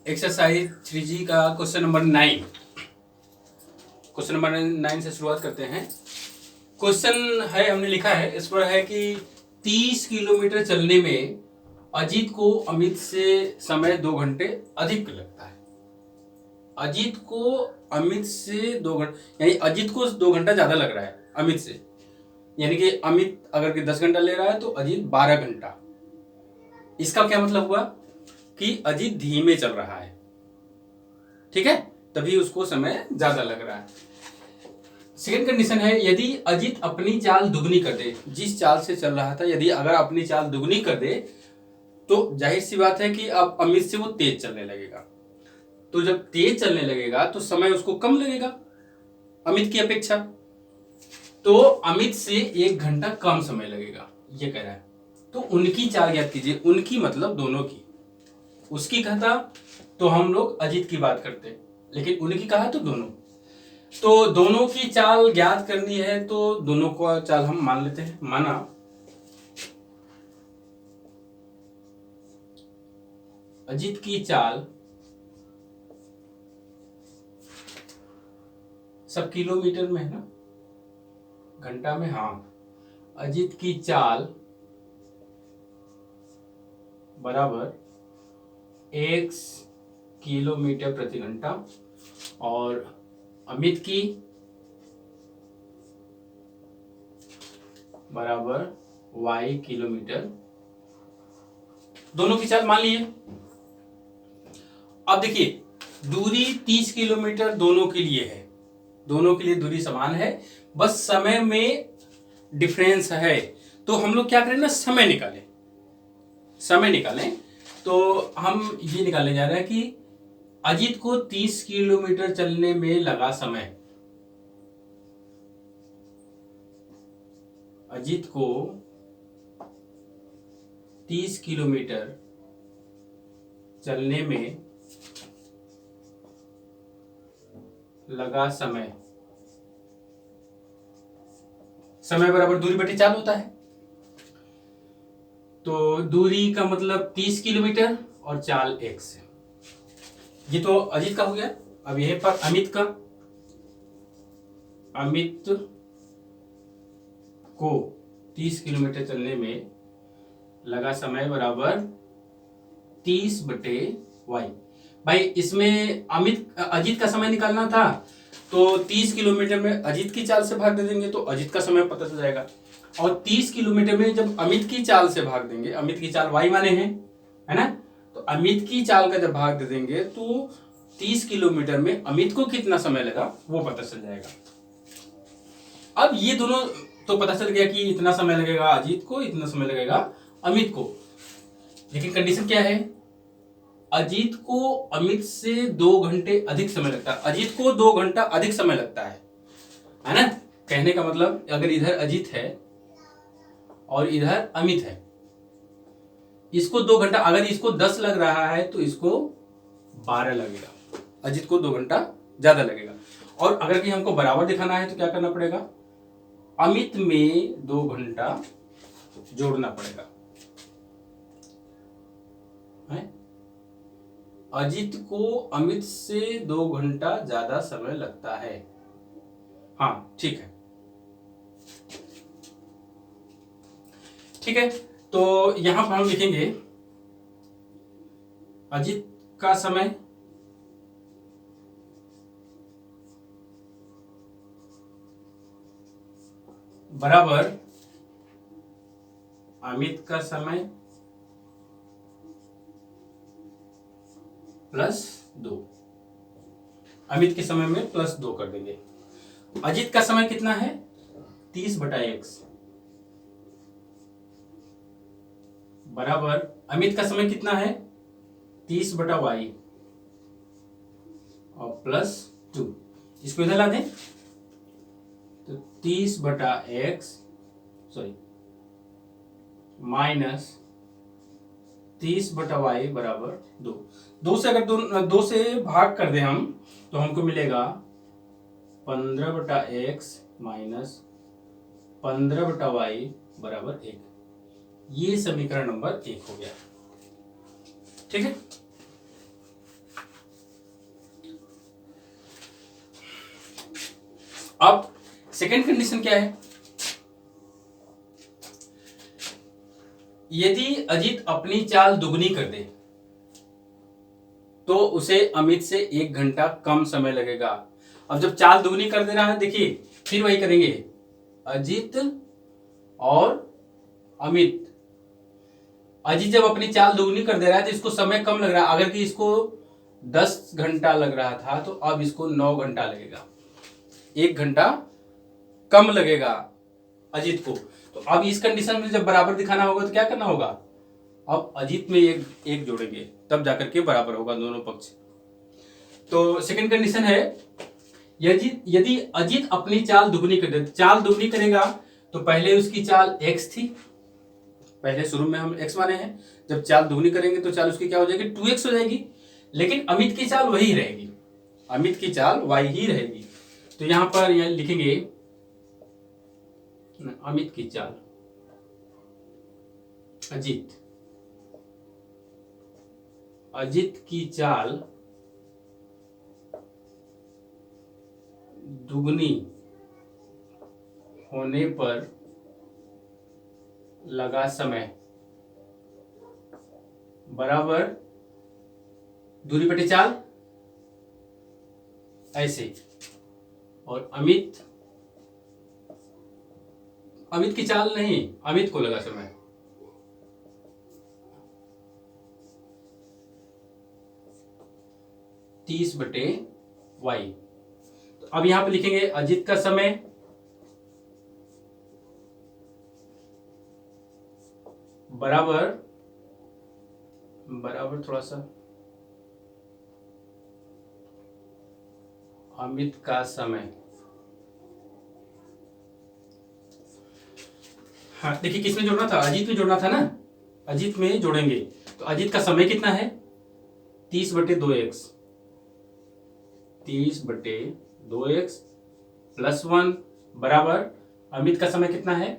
Exercise 3G का question number 9। Question number 9 से शुरुआत करते हैं। क्वेश्चन है, हमने लिखा है इस पर है कि 30 किलोमीटर चलने में अजीत को अमित से समय 2 घंटे अधिक लगता है। अजीत को अमित से 2 घंटे, यानी अजीत को 2 घंटा ज्यादा लग रहा है अमित से, यानी कि अमित अगर कि 10 घंटा ले रहा है तो अजीत 12 घंटा। इसका क्या मतलब हुआ कि अजीत धीमे चल रहा है, ठीक है, तभी उसको समय ज्यादा लग रहा है। सेकेंड कंडीशन है, यदि अजीत अपनी चाल दुगनी कर दे, जिस चाल से चल रहा था यदि अगर अपनी चाल दुगनी कर दे तो जाहिर सी बात है कि अब अमित से वो तेज चलने लगेगा। तो जब तेज चलने लगेगा तो समय उसको कम लगेगा अमित की अपेक्षा, तो अमित से 1 घंटा कम समय लगेगा, ये कह रहा है। तो उनकी चाल ज्ञात कीजिए। उनकी मतलब दोनों की। उसकी कहता तो हम लोग अजीत की बात करते, लेकिन उनकी कहा तो दोनों। तो दोनों की चाल ज्ञात करनी है तो दोनों को चाल हम मान लेते हैं। माना अजीत की चाल, सब किलोमीटर में है ना, घंटा में, हाँ, अजीत की चाल बराबर x किलोमीटर प्रति घंटा और अमित की बराबर y किलोमीटर, दोनों की चाल मान लिए। अब देखिए, दूरी 30 किलोमीटर दोनों के लिए है, दोनों के लिए दूरी समान है, बस समय में डिफरेंस है। तो हम लोग क्या करें ना, समय निकालें। समय निकालें तो हम ये निकालने जा रहे हैं कि अजीत को 30 किलोमीटर चलने में लगा समय, अजीत को 30 किलोमीटर चलने में लगा समय, समय बराबर दूरी बटे चाल होता है। तो दूरी का मतलब 30 किलोमीटर और चाल x है। ये तो अजीत का हो गया। अब यहीं पर अमित का, अमित को 30 किलोमीटर चलने में लगा समय बराबर 30 बटे y। भाई इसमें अजीत का समय निकालना था तो 30 किलोमीटर में अजीत की चाल से भाग दे देंगे तो अजीत का समय पता चल जाएगा, और 30 किलोमीटर में जब अमित की चाल से भाग देंगे, अमित की चाल y माने हैं, है ना, तो अमित की चाल का जब भाग दे देंगे तो 30 किलोमीटर में अमित को कितना समय लगा वो पता चल जाएगा। अब ये दोनों तो पता चल गया कि इतना समय लगेगा अजीत को, इतना समय लगेगा अमित को, लेकिन कंडीशन क्या है, अजीत को अमित से 2 घंटे अधिक समय लगता है। अजीत को 2 घंटा अधिक समय लगता है ना। कहने का मतलब अगर इधर अजीत है और इधर अमित है, इसको 2 घंटा, अगर इसको 10 लग रहा है तो इसको 12 लगेगा, अजीत को 2 घंटा ज्यादा लगेगा। और अगर कि हमको बराबर दिखाना है तो क्या करना पड़ेगा, अमित में 2 घंटा जोड़ना पड़ेगा, है? अजीत को अमित से 2 घंटा ज्यादा समय लगता है। हाँ ठीक है, ठीक है। तो यहां पर हम लिखेंगे अजीत का समय बराबर अमित का समय प्लस 2। अमित के समय में प्लस 2 कर देंगे। अजीत का समय कितना है, 30 बटा x बराबर अमित का समय कितना है, 30 बटा y और प्लस 2। इसको इधर ला दें तो 30 बटा x माइनस 30 बटा y बराबर 2। 2 से अगर 2 से भाग कर दें हम तो हमको मिलेगा 15 बटा x माइनस 15 बटा y बराबर 1। ये समीकरण नंबर 1 हो गया, ठीक है। अब सेकंड कंडीशन क्या है, यदि अजीत अपनी चाल दुगनी कर दे तो उसे अमित से 1 घंटा कम समय लगेगा। अब जब चाल दुगनी कर दे रहा है, देखिए फिर वही करेंगे, अजीत और अमित। अजीत जब अपनी चाल दुगनी कर दे रहा है तो इसको समय कम लग रहा है। अगर कि इसको 10 घंटा लग रहा था तो अब इसको 9 घंटा लगेगा, 1 घंटा कम लगेगा अजीत को। तो अब इस कंडीशन में जब बराबर दिखाना होगा तो क्या करना होगा, अब अजीत में एक जोड़ेंगे, तब जाकर के बराबर होगा दोनों पक्ष। तो सेकंड कंडीशन है, यदि अजीत अपनी चाल दुगनी कर दे, चाल दुगनी करेगा तो पहले उसकी चाल x थी, पहले शुरू में हम x माने हैं, जब चाल दुगनी करेंगे तो चाल उसकी क्या हो जाएगी, 2x हो जाएगी। लेकिन अमित की चाल वही रहेगी, अमित की चाल y ही रहेगी। तो यहां पर लिखेंगे अमित की चाल, अजित की चाल दुगनी होने पर लगा समय बराबर दूरी बटे चाल, ऐसे। और अमित की चाल नहीं, अमित को लगा समय, तीस बटे वाई। तो अब यहां पर लिखेंगे अजित का समय बराबर थोड़ा सा अमित का समय। हाँ देखिए किसमें जोड़ना था, अजीत में जोड़ना था ना, अजीत में जोड़ेंगे। तो अजीत का समय कितना है, 30 बटे 2x, 30 बटे 2x प्लस 1 बराबर अमित का समय कितना है,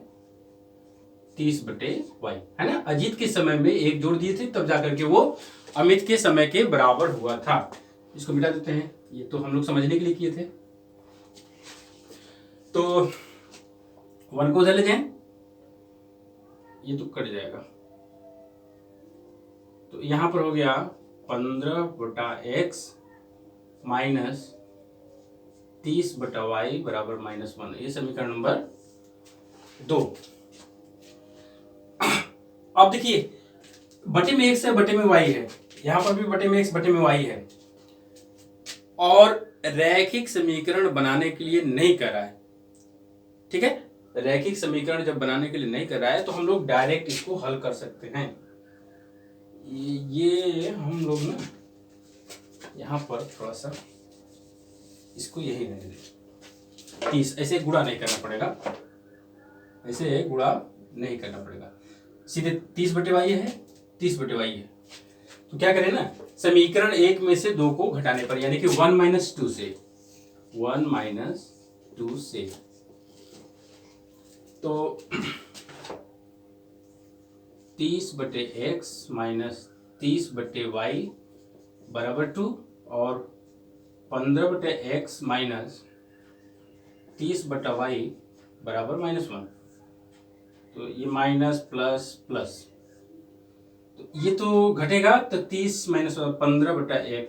30 बटे y, है ना। अजीत के समय में एक जोड़ दिए थे तब जाकर के वो अमित के समय के बराबर हुआ था। इसको मिटा देते हैं, ये तो हम लोग समझने के लिए किए थे। तो 1 को उधर ले जाएं, ये तो कट जाएगा। तो यहां पर हो गया 15 बटा x माइनस 30 बटा y बराबर -1। ये समीकरण नंबर 2। अब देखिए बटे में x है, बटे में y है, यहां पर भी बटे में x बटे में y है, और रैखिक समीकरण बनाने के लिए नहीं कर रहा है, ठीक है। रैखिक समीकरण जब बनाने के लिए नहीं कर रहा है तो हम लोग डायरेक्ट इसको हल कर सकते हैं। ये हम लोग ना यहां पर थोड़ा सा इसको यही रहने दें, 30, ऐसे गुणा नहीं करना पड़ेगा, ऐसे गुणा नहीं करना पड़ेगा, सीधे 30 बटे वाई है, 30 बटे वाई है। तो क्या करें ना, समीकरण 1 में से 2 को घटाने पर, यानी कि 1 माइनस 2 से, 1 माइनस 2 से, तो 30 बटे x माइनस 30 बटे y बराबर 2, और 15 बटे x माइनस 30 बटा y बराबर -1। तो ये माइनस प्लस प्लस, तो ये तो घटेगा, तो 30 माइनस 15 बटा x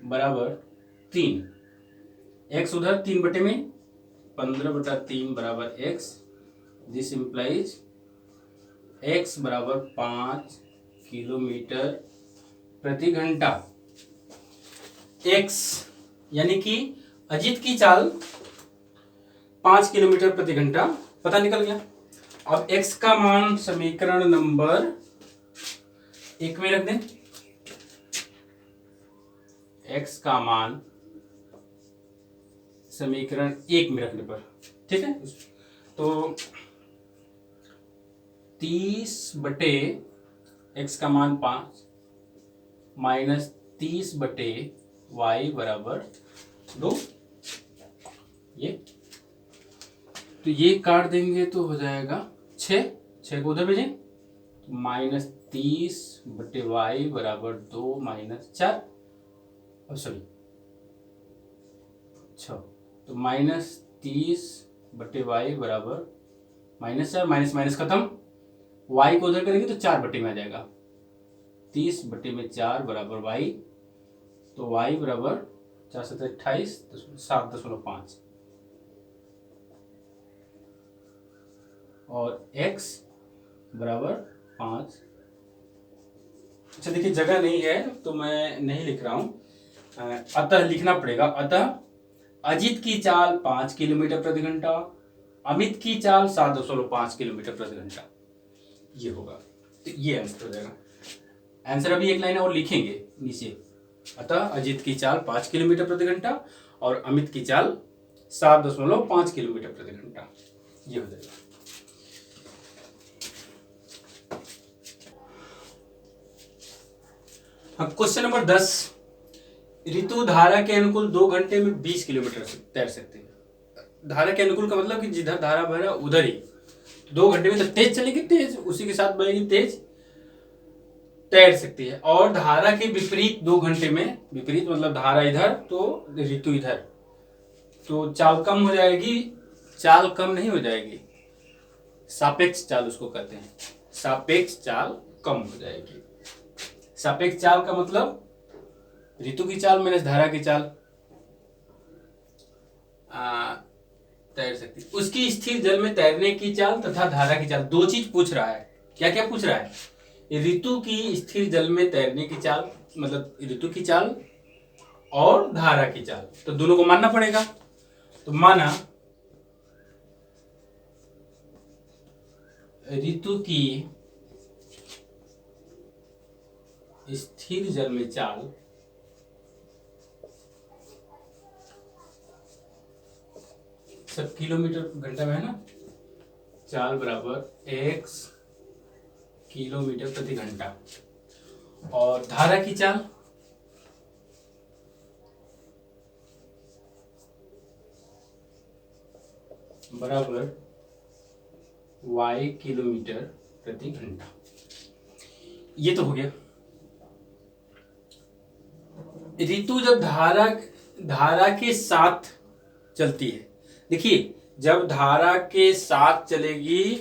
बराबर 3, x उधर 3 बटे में, 15 बटा 3 बराबर x, दिस इंप्लाइज x बराबर 5 किलोमीटर प्रति घंटा। x यानी कि अजीत की चाल 5 किलोमीटर प्रति घंटा पता निकल गया। अब x का मान समीकरण नंबर 1 में रख दें, x का मान समीकरण 1 में रखने पर, ठीक है। तो 30 बटे x का मान 5 माइनस 30 बटे y बराबर 2, ये तो ये काट देंगे तो हो जाएगा 6 को उधर भेजें, माइनस 30 बटे y बराबर 2 माइनस 4, सॉरी 6, तो -30/y बराबर -4, माइनस माइनस खत्म, y को उधर करेंगे तो 4 में आ जाएगा, 30/4 बराबर y, तो y बराबर 4 7 28 7.5 और x बराबर 5। अच्छा देखिए, जगह नहीं है तो मैं नहीं लिख रहा हूँ, अतः लिखना पड़ेगा। अतः अजित की चाल 5 किलोमीटर प्रति घंटा, अमित की चाल 7.5 किलोमीटर प्रति घंटा, ये होगा। तो ये आंसर हो जाएगा। आंसर अभी एक लाइन और लिखेंगे नीचे। अतः अजित की चाल 5 किलोमीटर प्रति घंटा और अमित की चाल 7.5 किलोमीटर प्रति घंटा, ये हो जाएगा। क्वेश्चन नंबर 10, ऋतु धारा के अनुकूल 2 घंटे में 20 किलोमीटर तैर सकते हैं। धारा के अनुकूल का मतलब कि जिधर धारा बह रहा है उधर ही 2 घंटे में तो तेज चलेगी, तेज उसी के साथ बहेगी, तेज तैर सकती है। और धारा के विपरीत 2 घंटे में, विपरीत मतलब धारा इधर तो ऋतु इधर, तो चाल कम हो जाएगी। चाल कम नहीं हो जाएगी, सापेक्ष चाल उसको कहते हैं, सापेक्ष चाल कम हो जाएगी। सापेक्ष चाल का मतलब ऋतु की चाल माइनस धारा की चाल तैर सकती है। उसकी स्थिर जल में तैरने की चाल तथा धारा की चाल, 2 चीज पूछ रहा है। क्या क्या पूछ रहा है? ऋतु की स्थिर जल में तैरने की चाल, मतलब ऋतु की चाल और धारा की चाल, तो दोनों को मानना पड़ेगा। तो माना ऋतु की स्थिर जल में चाल सब किलोमीटर घंटा में है ना, चाल बराबर x किलोमीटर प्रति घंटा, और धारा की चाल बराबर y किलोमीटर प्रति घंटा। ये तो हो गया। ऋतु जब धारा के साथ चलती है, देखिए जब धारा के साथ चलेगी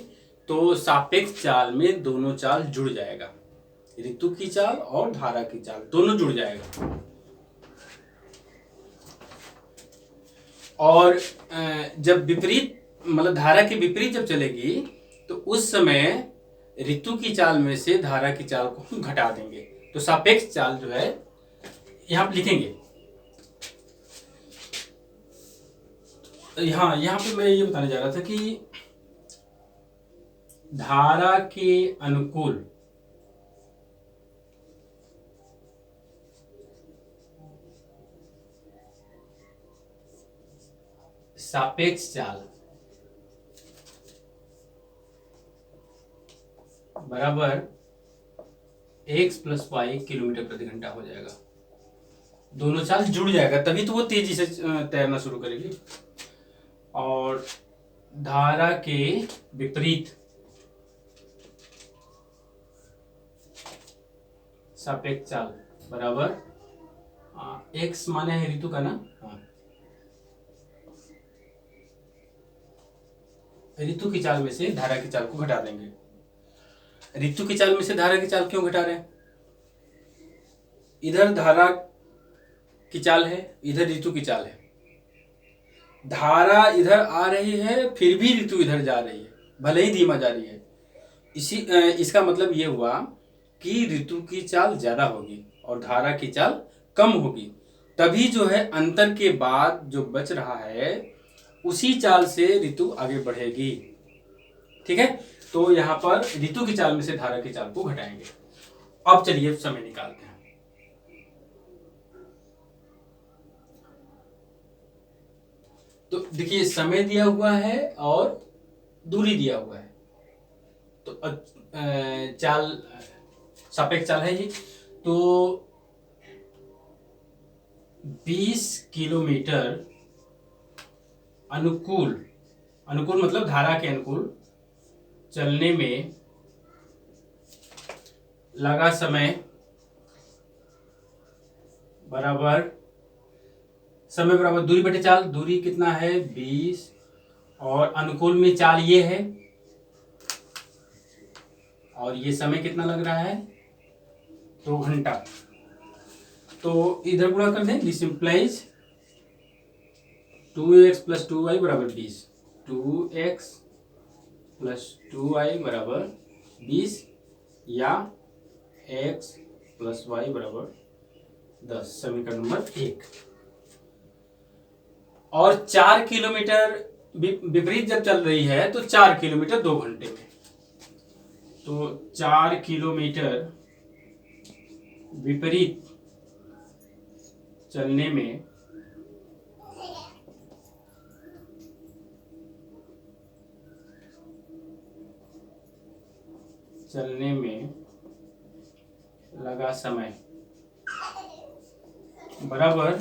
तो सापेक्ष चाल में दोनों चाल जुड़ जाएगा, ऋतु की चाल और धारा की चाल दोनों जुड़ जाएगा। और जब विपरीत मतलब धारा के विपरीत जब चलेगी तो उस समय ऋतु की चाल में से धारा की चाल को हम घटा देंगे, तो सापेक्ष चाल जो है यहां पर लिखेंगे। यहाँ पे मैं ये बताने जा रहा था कि धारा के अनुकूल सापेक्ष चाल बराबर x + y किलोमीटर प्रति घंटा हो जाएगा। दोनों चाल जुड़ जाएगा तभी तो वो तेजी से तैरना शुरू करेगी। और धारा के विपरीत सापेक्ष चाल बराबर x माने है ऋतु का ना, ऋतु की चाल में से धारा की चाल को घटा देंगे। ऋतु की चाल में से धारा की चाल क्यों घटा रहे हैं? इधर धारा की चाल है, इधर ऋतु की चाल है। धारा इधर आ रही है फिर भी ऋतु इधर जा रही है, भले ही धीमा जा रही है। इसका मतलब ये हुआ कि ऋतु की चाल ज्यादा होगी और धारा की चाल कम होगी, तभी जो है अंतर के बाद जो बच रहा है उसी चाल से ऋतु आगे बढ़ेगी। ठीक है, तो यहां पर ऋतु की चाल में से धारा की चाल को घटाएंगे। अब चलिए समय निकालते हैं। तो देखिए समय दिया हुआ है और दूरी दिया हुआ है, तो चाल सापेक्ष चाल है ये। तो 20 किलोमीटर अनुकूल मतलब धारा के अनुकूल चलने में लगा समय बराबर समय बराबर दूरी बटे चाल, दूरी कितना है 20 और अनुकूल में चाल ये है और ये समय कितना लग रहा है 2 घंटा। तो इधर गुणा कर दें, this implies 2x plus 2y बराबर 20, 2x प्लस 2y बराबर 20 या x प्लस y बराबर 10, समीकरण नंबर 1। और 4 किलोमीटर विपरीत जब चल रही है तो 4 किलोमीटर 2 घंटे में, तो 4 किलोमीटर विपरीत चलने में लगा समय बराबर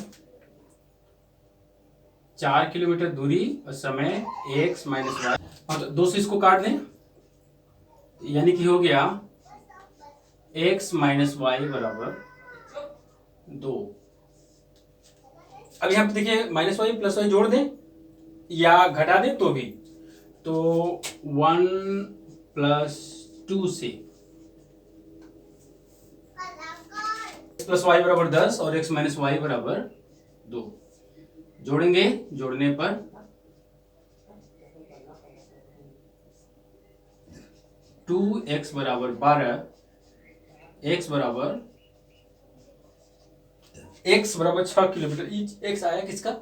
4 किलोमीटर दूरी और समय x माइनस वाई। और 2 से इसको काट दें, यानी कि हो गया x माइनस वाई बराबर 2। अब यहाँ पे देखिए माइनस वाई प्लस वाई जोड़ दें या घटा दें तो भी, तो 1 प्लस 2 से प्लस वाई बराबर 10 और x माइनस वाई बराबर 2 जोड़ेंगे, जोड़ने पर 2x बराबर 12, x बराबर 6 किलोमीटर। x आया किसका,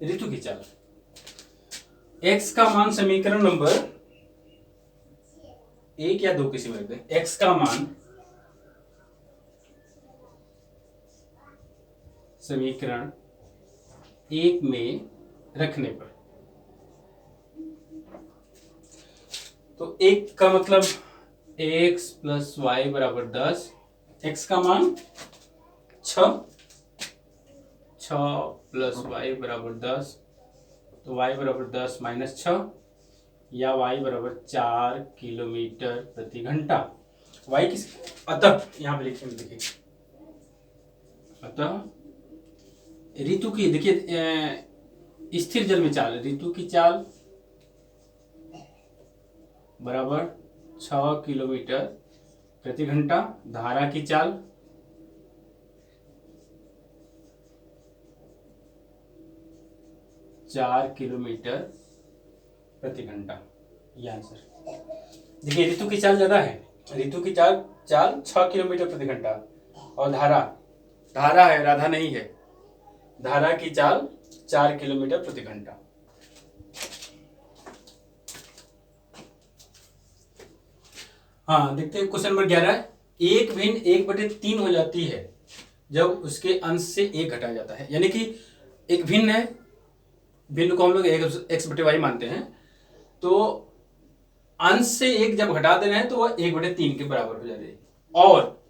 ऋतु की चाल। x का मान समीकरण नंबर 1 या 2 किसी में रख दें। x का मान समीकरण 1 में रखने पर, तो 1 का मतलब x प्लस वाई बराबर 10, x का मान 6 प्लस वाई बराबर 10, तो y बराबर 10 माइनस 6 या y बराबर 4 किलोमीटर प्रति घंटा। y किस, अतः यहां पे देखिए, अतः ऋतु की, देखिए स्थिर जल में चाल, ऋतु की चाल बराबर 6 किलोमीटर प्रति घंटा, धारा की चाल 4 किलोमीटर प्रति घंटा। ये आंसर। देखिए ऋतु की चाल ज्यादा है, ऋतु की चाल 6 किलोमीटर प्रति घंटा और धारा है, राधा नहीं है, धारा की चाल 4 किलोमीटर प्रति घंटा। हाँ देखते हैं क्वेश्चन नंबर 11। एक भिन्न 1/3 हो जाती है जब उसके अंश से 1 घटाया जाता है, यानी कि एक भिन्न है, भिन्न को हम लोग x/y मानते हैं, तो अंश से 1 जब घटा दे रहे हैं तो वह 1/3 के बराबर हो जाती है, और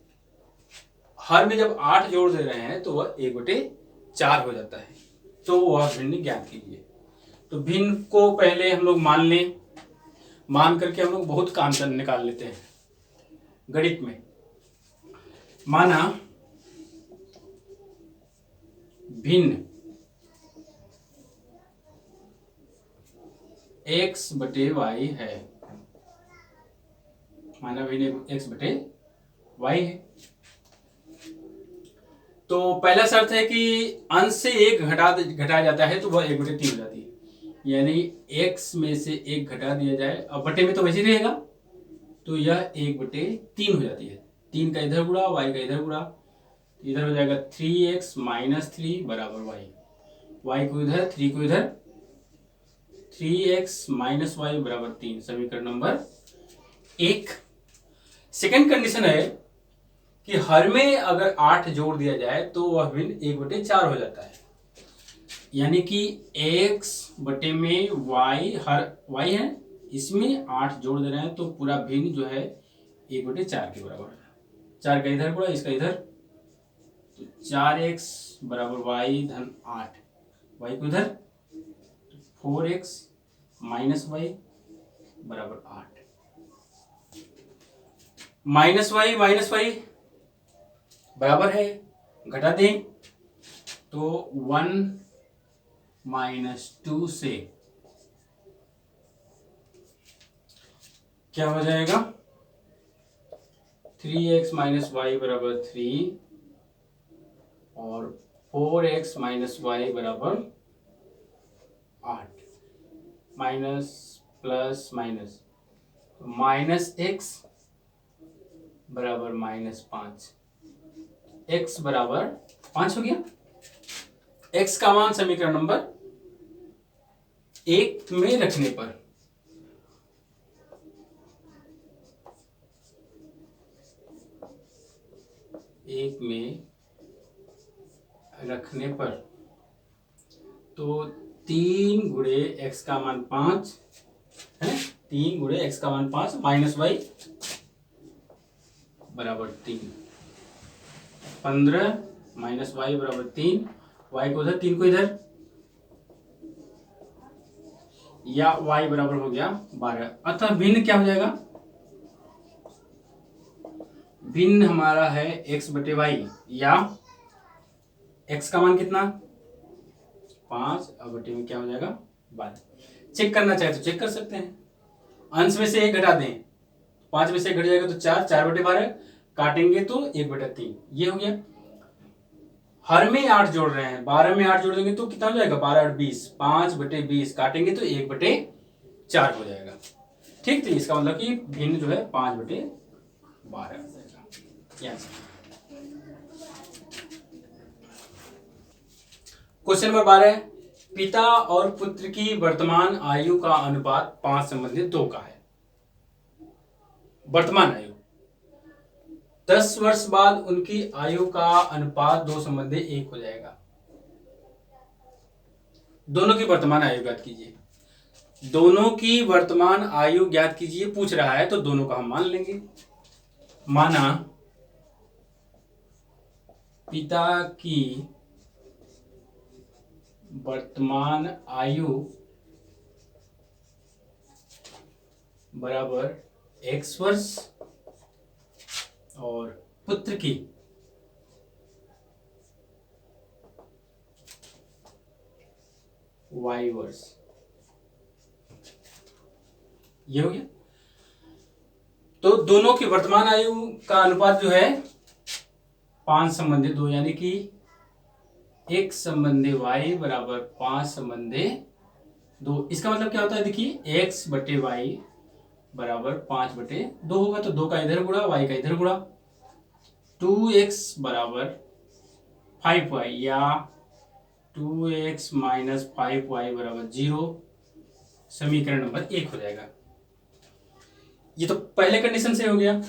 हर में जब 8 जोड़ दे रहे हैं तो वह 1/4 हो जाता है। तो वह भिन्न ज्ञात कीजिए। तो भिन्न को पहले हम लोग मान लें, मान करके हम लोग बहुत काम निकाल लेते हैं गणित में। माना भिन्न x/y है, माना भिन्न x/y है, तो पहला शर्त है कि अंश से 1 घटाया जाता है तो वह 1/3 हो जाती है, यानी x में से 1 घटा दिया जाए, अब बटे में तो वैसे ही रहेगा, तो यह 1/3 हो जाती है। 3 का इधर गुणा, y का इधर गुणा, इधर हो जाएगा 3x - 3 बराबर y को इधर, 3 को इधर, 3x - y बराबर 3, समीकरण नंबर 1। सेकंड कंडीशन है कि हर में अगर 8 जोड़ दिया जाए तो वह भिन्न 1/4 हो जाता है, यानी कि x बटे में y, हर y है, इसमें 8 जोड़ दे रहे हैं तो पूरा भिन्न जो है 1/4 के बराबर है। 4 का इधर गुणा, इसका इधर, तो 4x बराबर y धन 8, y को इधर, 4x माइनस वाई बराबर 8, माइनस वाई बराबर है, घटा दें तो 1 -2 से क्या हो जाएगा, 3x माइनस वाई बराबर 3 और 4x माइनस वाई बराबर 8, माइनस प्लस माइनस, -x बराबर -5, x बराबर 5 हो गया। x का मान समीकरण नंबर 1 में रखने पर तो 3 गुणे x का मान 5 है, 3 गुणे x का मान 5 माइनस वाई बराबर 3, 15 माइनस वाई बराबर 3, वाई को इधर 3 को इधर, या y बराबर हो गया 12। अतः भिन्न क्या हो जाएगा, भिन्न हमारा है x बटे वाई, या x का मान कितना 5 और बटे में क्या हो जाएगा 12। चेक करना चाहे तो चेक कर सकते हैं, अंश में से 1 घटा दें, 5 में से 1 घट जाएगा तो 4, 4 बटे 12 काटेंगे तो 1 बटा 3, ये हो गया। हर में 8 जोड़ रहे हैं, 12 में 8 जोड़ देंगे तो कितना हो जाएगा 12 8 20, 5 बटे 20 काटेंगे तो 1 बटे 4 हो जाएगा। ठीक, तो इसका मतलब कि भिन्न जो है 5 बटे 12 हो जाएगा। क्वेश्चन नंबर 12, पिता और पुत्र की वर्तमान आयु का अनुपात 5:2 का है। वर्तमान आयु, 10 वर्ष बाद उनकी आयु का अनुपात 2:1 हो जाएगा। दोनों की वर्तमान आयु ज्ञात कीजिए, दोनों की वर्तमान आयु ज्ञात कीजिए पूछ रहा है, तो दोनों का हम मान लेंगे। माना पिता की वर्तमान आयु बराबर x वर्ष और पुत्र की y वर्ष, ये हो गया। तो दोनों की वर्तमान आयु का अनुपात जो है 5:2, यानी कि 1:y बराबर 5:2। इसका मतलब क्या होता है, देखिए x बटे वाई बराबर 5/2 होगा, तो 2 का इधर गुणा, y का इधर गुणा, 2x बराबर 5y या 2x माइनस 5y बराबर 0, समीकरण नंबर 1 हो जाएगा। ये तो पहले कंडीशन से हो गया।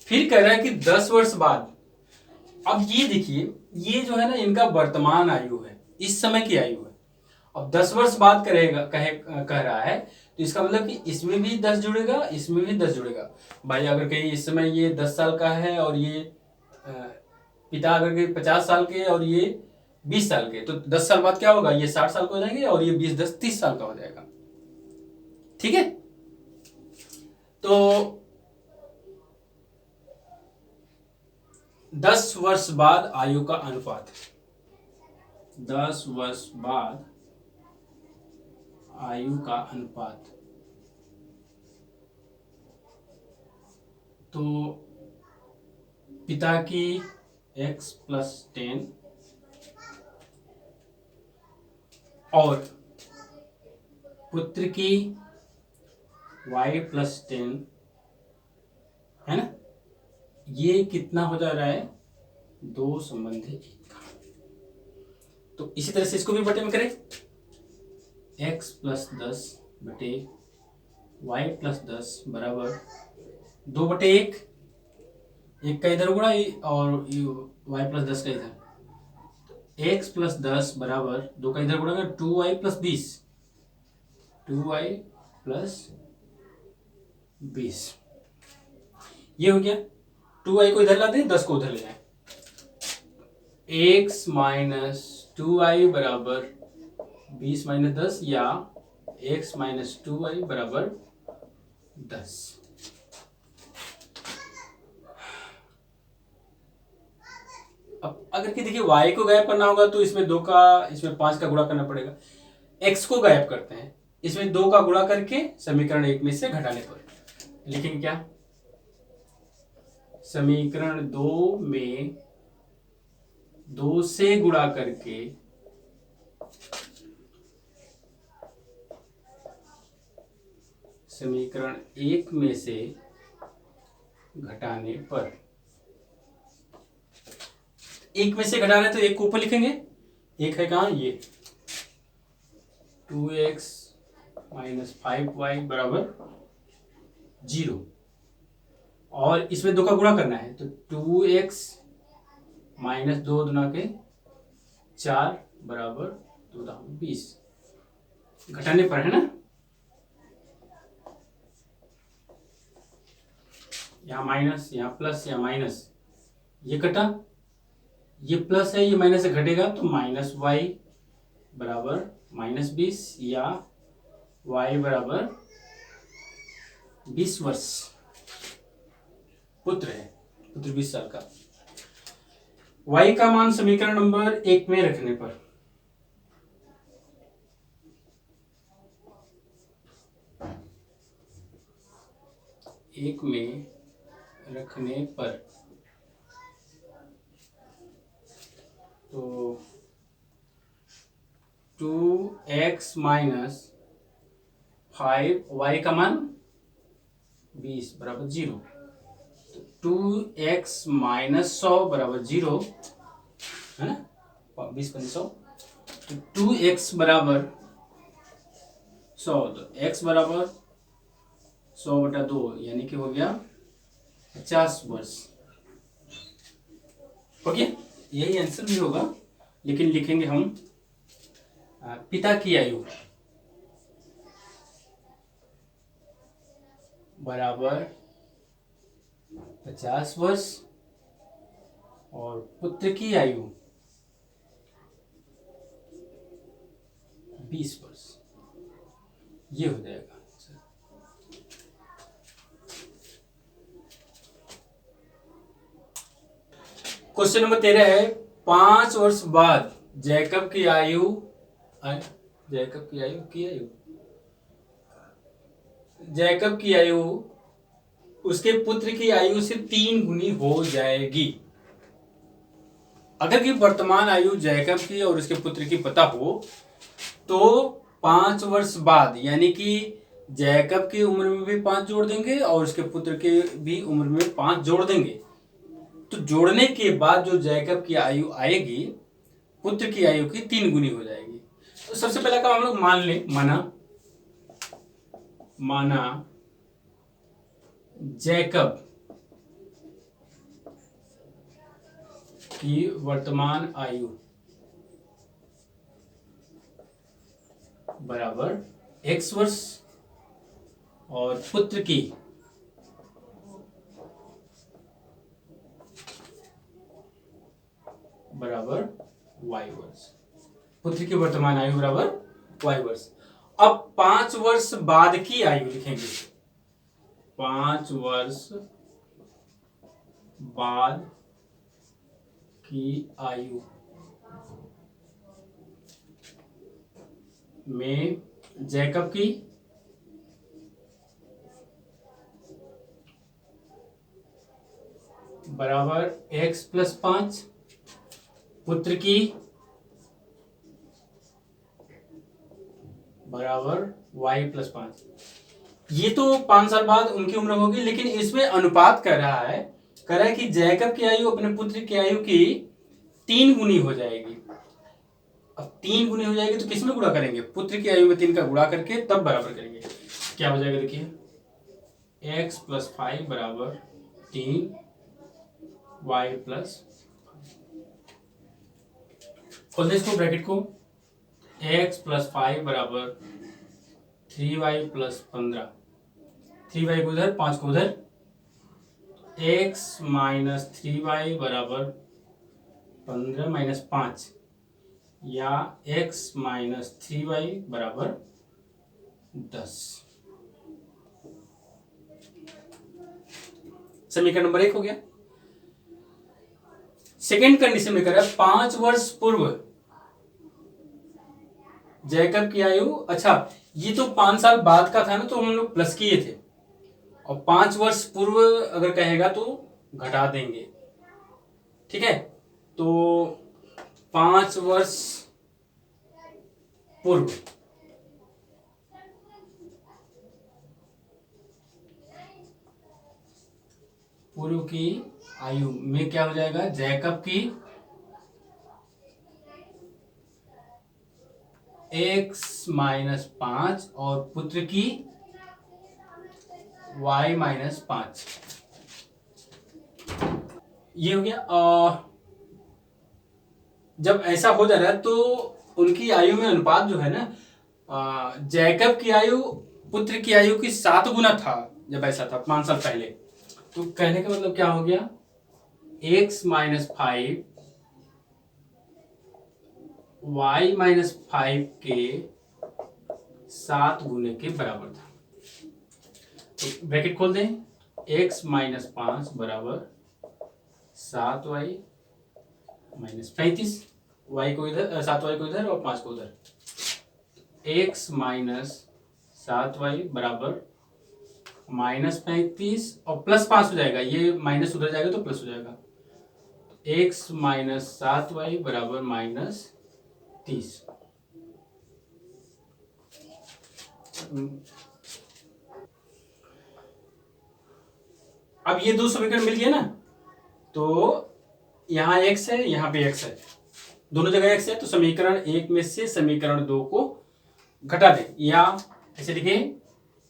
फिर कह रहा है कि 10 वर्ष बाद, अब ये देखिए, ये जो है ना इनका वर्तमान आयु है, इस समय की आयु है। अब 10 वर्ष बाद कह रहा है, तो इसका मतलब कि इसमें भी 10 जुड़ेगा, इसमें भी 10 जुड़ेगा। भाई अगर कहीं इस समय ये 10 साल का है और ये पिता अगर कहीं 50 साल के और ये 20 साल के, तो 10 साल बाद क्या होगा, ये 60 साल का हो जाएंगे और ये 20 10 30 साल का हो जाएगा। ठीक है, तो 10 वर्ष बाद आयु का अनुपात, 10 वर्ष बाद आयु का अनुपात, तो पिता की x + 10 और पुत्र की y + 10 है ना, ये कितना हो जा रहा है 2:1। तो इसी तरह से इसको भी बटे में करें, x + 10 बटे y + 10 बराबर 2/1, 1 का इधर गुणा और y + 10 का इधर, x + 10 बराबर 2 का इधर गुणा 2y + 20, 2y + 20, ये हो गया। 2y को इधर ला दें, 10 को उधर ले जाए, x - 2y बराबर 20 - 10 या x - 2y बराबर 10। अब अगर कि देखिए y को गायब करना होगा तो इसमें 2 का, इसमें 5 का गुणा करना पड़ेगा। x को गायब करते हैं, इसमें 2 का गुणा करके समीकरण 1 में से घटाने पर लिखेंगे क्या? समीकरण 2 में 2 से गुणा करके समीकरण 1 में से घटाने पर, 1 में से घटाना है तो 1 को ऊपर लिखेंगे, 1 है कहाँ? ये 2x माइनस 5y बराबर 0, और इसमें 2 का गुणा करना है तो 2x माइनस 2 दुना के 4 बराबर 20, घटाने पर है ना। यहाँ माइनस, यहाँ प्लस, यहाँ माइनस, ये कटा, ये प्लस है, ये माइनस से घटेगा तो माइनस वाई बराबर -20 या y बराबर 20 वर्ष। पुत्र है, पुत्र 20 साल का। y का मान समीकरण नंबर 1 में रखने पर, एक में रखने पर तो 2x माइनस 5y का मान 20 बराबर 0, तो 2x माइनस 100 बराबर 0 है ना, 20 × 100, तो 2x बराबर 100, तो x बराबर 100/2 यानी कि हो गया 50 वर्ष। ओके, यही आंसर भी होगा, लेकिन लिखेंगे हम पिता की आयु बराबर 50 वर्ष और पुत्र की आयु 20 वर्ष, ये हो जाएगा। क्वेश्चन नंबर 13 है, 5 वर्ष बाद जैकब की आयु जैकब की आयु उसके पुत्र की आयु से 3 गुनी हो जाएगी। अगर कि वर्तमान आयु जैकब की और उसके पुत्र की पता हो तो 5 वर्ष बाद, यानी कि जैकब की उम्र में भी 5 जोड़ देंगे और उसके पुत्र की भी उम्र में 5 जोड़ देंगे, तो जोड़ने के बाद जो जैकब की आयु आएगी पुत्र की आयु की 3 गुनी हो जाएगी। तो सबसे पहला काम हम लोग मान ले, माना जैकब की वर्तमान आयु बराबर x वर्ष और पुत्र की बराबर y वर्ष, पुत्र की वर्तमान आयु बराबर y वर्ष। अब 5 वर्ष बाद की आयु लिखेंगे, 5 वर्ष बाद की आयु में जैकब की बराबर x + 5, पुत्र की बराबर y + 5। ये तो 5 साल बाद उनकी उम्र होगी, लेकिन इसमें अनुपात कर रहा है कि जैकब की आयु अपने पुत्र की आयु की 3 गुनी हो जाएगी। अब 3 गुनी हो जाएगी तो किसमें गुणा करेंगे? पुत्र की आयु में 3 का गुणा करके तब बराबर करेंगे। क्या हो जाएगा देखिए, x + 5 बराबर 3, y + खोल दे इसको ब्रैकेट को, x + 5 बराबर 3y + 15, 3y को उधर 5 को उधर, x - 3y बराबर 15 - 5 या x - 3y बराबर 10। समीकरण नंबर 1 हो गया। सेकेंड कंडीशन में करें, 5 वर्ष पूर्व जैकब की आयु, अच्छा ये तो 5 साल बाद का था ना, तो हम लोग प्लस किए थे, और 5 वर्ष पूर्व अगर कहेगा तो घटा देंगे। ठीक है, तो 5 वर्ष पूर्व, पूर्व की आयु में क्या हो जाएगा, जैकब की x-5 और पुत्र की y-5। ये हो गया। जब ऐसा हो जा रहा है तो उनकी आयु में अनुपात जो है ना, जैकब की आयु पुत्र की आयु की 7 गुना था जब ऐसा था 5 साल पहले। तो कहने का मतलब क्या हो गया, x-5 y-5 के 7 गुने के बराबर था। तो ब्रैकेट खोल दें, x-5 बराबर 7y-35, y को इधर, 7y को इधर और 5 को उधर, x-7y बराबर -35 और +5 हो जाएगा, ये माइनस उधर जाएगा तो प्लस हो जाएगा, x-7y बराबर -30। अब ये दो समीकरण मिल गए ना, तो यहां x है, यहां पे x है, दोनों जगह x है, तो समीकरण 1 में से समीकरण 2 को घटा दे, या ऐसे लिखे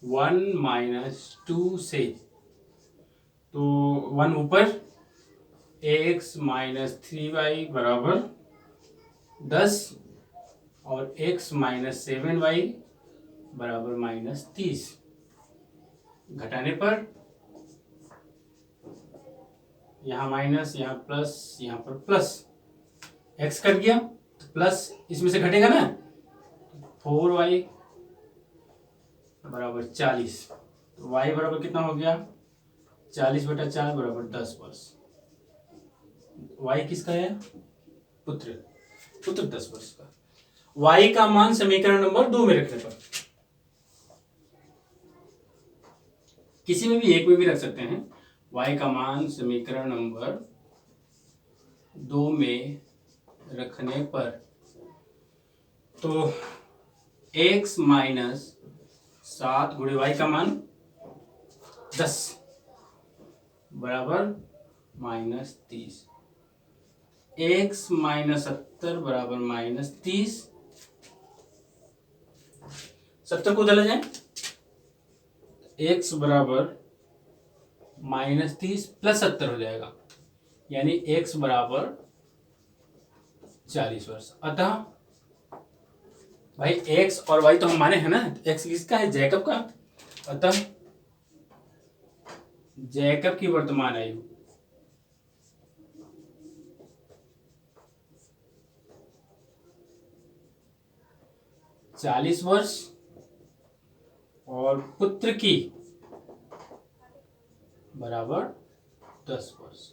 1 - 2 से, तो 1 ऊपर, x-3y बराबर 10 और x-7y बराबर -30। घटाने पर यहाँ माइनस, यहाँ प्लस, यहाँ पर प्लस, x कट गया तो प्लस इसमें से घटेगा ना, 4y बराबर 40, तो y बराबर कितना हो गया, 40/4 बराबर 10 वर्ष। y किसका है, पुत्र, पुत्र 10 वर्ष का। y का मान समीकरण नंबर 2 में रखने पर, किसी में भी एक में भी रख सकते हैं, y का मान समीकरण नंबर 2 में रखने पर, तो x-7 गुणे y का मान 10 बराबर -30, x-70 बराबर -30, 70 को उधर ले जाए, x बराबर -30 + 70 हो जाएगा, यानी x बराबर 40 वर्ष। अतः भाई x और y तो हम माने हैं ना, x किसका है, जैकब का, अतः जैकब की वर्तमान आयु 40 वर्ष और पुत्र की बराबर 10 वर्ष।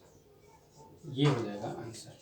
ये हो जाएगा आंसर।